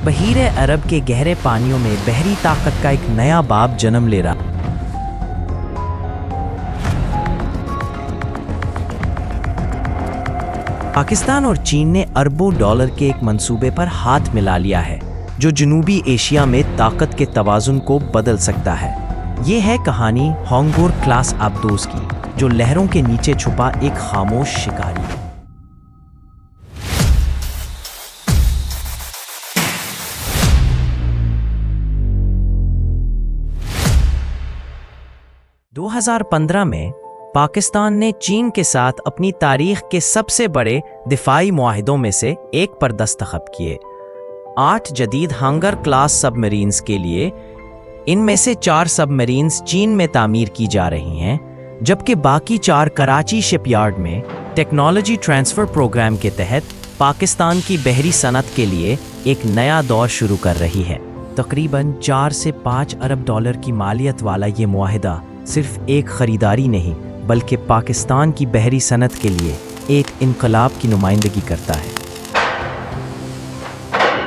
بحیرہ عرب کے گہرے پانیوں میں بحری طاقت کا ایک نیا باب جنم لے رہا۔ پاکستان اور چین نے اربوں ڈالر کے ایک منصوبے پر ہاتھ ملا لیا ہے جو جنوبی ایشیا میں طاقت کے توازن کو بدل سکتا ہے۔ یہ ہے کہانی ہانگور کلاس آبدوز کی، جو لہروں کے نیچے چھپا ایک خاموش شکاری ہے۔ 2015 میں پاکستان نے چین کے ساتھ اپنی تاریخ کے سب سے بڑے دفاعی معاہدوں میں سے ایک پر دستخط کیے۔ 8 جدید ہانگر کلاس سب مرینز کے لیے، ان میں سے 4 سب مرینز چین میں تعمیر کی جا رہی ہیں، جبکہ باقی 4 کراچی شپ یارڈ میں ٹیکنالوجی ٹرانسفر پروگرام کے تحت پاکستان کی بحری صنعت کے لیے ایک نیا دور شروع کر رہی ہے۔ تقریباً 4 سے 5 ارب ڈالر کی مالیت والا یہ معاہدہ صرف ایک خریداری نہیں بلکہ پاکستان کی بحری صنعت کے لیے ایک انقلاب کی نمائندگی کرتا ہے۔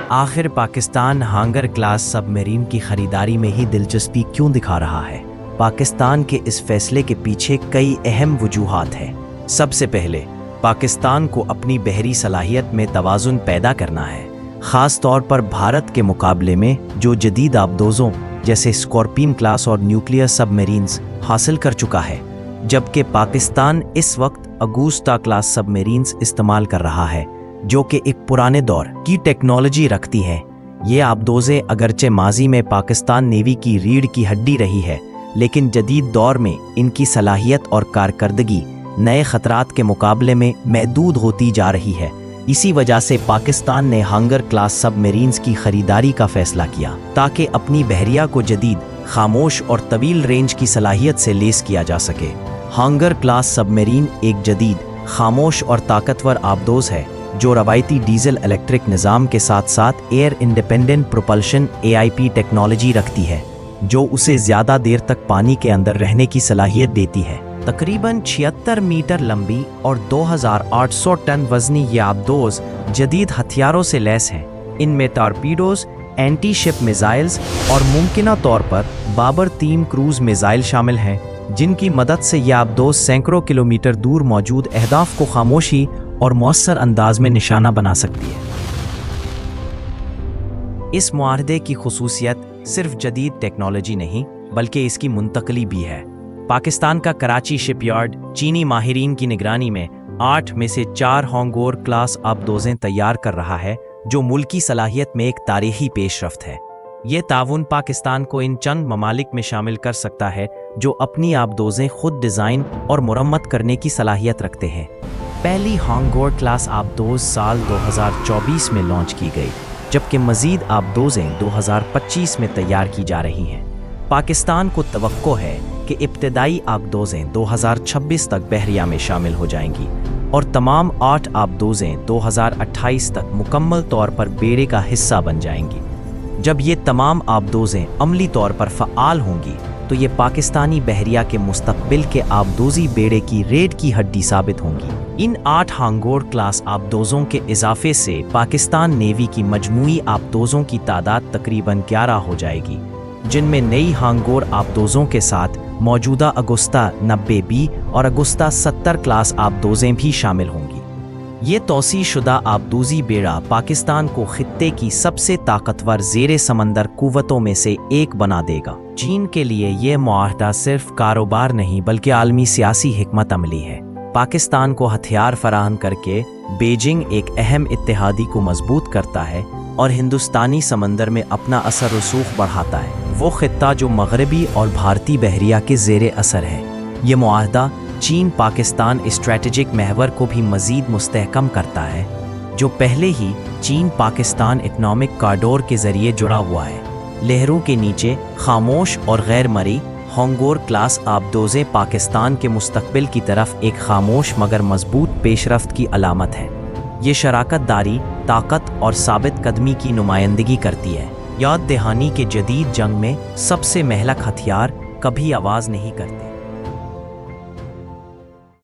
آخر پاکستان ہانگر کلاس سب مرین کی خریداری میں ہی دلچسپی کیوں دکھا رہا ہے؟ پاکستان کے اس فیصلے کے پیچھے کئی اہم وجوہات ہیں۔ سب سے پہلے، پاکستان کو اپنی بحری صلاحیت میں توازن پیدا کرنا ہے، خاص طور پر بھارت کے مقابلے میں جو جدید آبدوزوں جیسے اسکارپین کلاس اور نیوکلیئر سب مرینز حاصل کر چکا ہے، جبکہ پاکستان اس وقت اگوستا کلاس سب مرینز استعمال کر رہا ہے، جو کہ ایک پرانے دور کی ٹیکنالوجی رکھتی ہے۔ یہ آبدوزیں اگرچہ ماضی میں پاکستان نیوی کی ریڑھ کی ہڈی رہی ہے، لیکن جدید دور میں ان کی صلاحیت اور کارکردگی نئے خطرات کے مقابلے میں محدود ہوتی جا رہی ہے۔ اسی وجہ سے پاکستان نے ہانگر کلاس سب مرینز کی خریداری کا فیصلہ کیا تاکہ اپنی بحریہ کو جدید، خاموش اور طویل رینج کی صلاحیت سے لیس کیا جا سکے۔ ہانگر کلاس سب مرین ایک جدید، خاموش اور طاقتور آبدوز ہے جو روایتی ڈیزل الیکٹرک نظام کے ساتھ ساتھ air independent propulsion AIP technology رکھتی ہے، جو اسے زیادہ دیر تک پانی کے اندر رہنے کی صلاحیت دیتی ہے۔ تقریباً 76 میٹر لمبی اور 2800 ٹن وزنی یہ آبدوز جدید ہتھیاروں سے لیس ہیں۔ ان میں ٹارپیڈوز، اینٹی شپ میزائلز اور ممکنہ طور پر بابر 3 کروز میزائل شامل ہیں، جن کی مدد سے یہ آبدوز سینکڑوں کلومیٹر دور موجود اہداف کو خاموشی اور مؤثر انداز میں نشانہ بنا سکتی ہے۔ اس معاہدے کی خصوصیت صرف جدید ٹیکنالوجی نہیں بلکہ اس کی منتقلی بھی ہے۔ پاکستان کا کراچی شپ یارڈ چینی ماہرین کی نگرانی میں 8 میں سے 4 ہانگور کلاس آبدوزیں تیار کر رہا ہے، جو ملکی صلاحیت میں ایک تاریخی پیش رفت ہے۔ یہ تعاون پاکستان کو ان چند ممالک میں شامل کر سکتا ہے جو اپنی آبدوزیں خود ڈیزائن اور مرمت کرنے کی صلاحیت رکھتے ہیں۔ پہلی ہانگور کلاس آبدوز سال 2024 میں لانچ کی گئی، جبکہ مزید آبدوزیں 2025 میں تیار کی جا رہی ہیں۔ پاکستان کو توقع ہے کہ ابتدائی آبدوزیں 2026 تک بحریہ میں شامل ہو جائیں گی اور تمام 8 آبدوزیں 2028 تک مکمل طور پر بیڑے کا حصہ بن جائیں گی۔ جب یہ تمام آبدوزیں عملی طور پر فعال ہوں گی تو یہ پاکستانی بحریہ کے مستقبل کے آبدوزی بیڑے کی ریڑھ کی ہڈی ثابت ہوں گی۔ ان 8 ہانگور کلاس آبدوزوں کے اضافے سے پاکستان نیوی کی مجموعی آبدوزوں کی تعداد تقریباً 11 ہو جائے گی، جن میں نئی ہانگور آبدوزوں کے ساتھ موجودہ اگستا 90B اور اگستا 70 کلاس آبدوزیں بھی شامل ہوں گی۔ یہ توسیع شدہ آبدوزی بیڑا پاکستان کو خطے کی سب سے طاقتور زیر سمندر قوتوں میں سے ایک بنا دے گا۔ چین کے لیے یہ معاہدہ صرف کاروبار نہیں بلکہ عالمی سیاسی حکمت عملی ہے۔ پاکستان کو ہتھیار فراہم کر کے بیجنگ ایک اہم اتحادی کو مضبوط کرتا ہے اور ہندوستانی سمندر میں اپنا اثر رسوخ بڑھاتا ہے، وہ خطہ جو مغربی اور بھارتی بحریہ کے زیر اثر ہے۔ یہ معاہدہ چین پاکستان اسٹریٹجک محور کو بھی مزید مستحکم کرتا ہے، جو پہلے ہی چین پاکستان اکنامک کارڈور کے ذریعے جڑا ہوا ہے۔ لہروں کے نیچے خاموش اور غیر مرئی ہانگور کلاس آبدوزیں پاکستان کے مستقبل کی طرف ایک خاموش مگر مضبوط پیش رفت کی علامت ہے۔ یہ شراکت داری، طاقت اور ثابت قدمی کی نمائندگی کرتی ہے، یاد دہانی کہ جدید جنگ میں سب سے مہلک ہتھیار کبھی آواز نہیں کرتے۔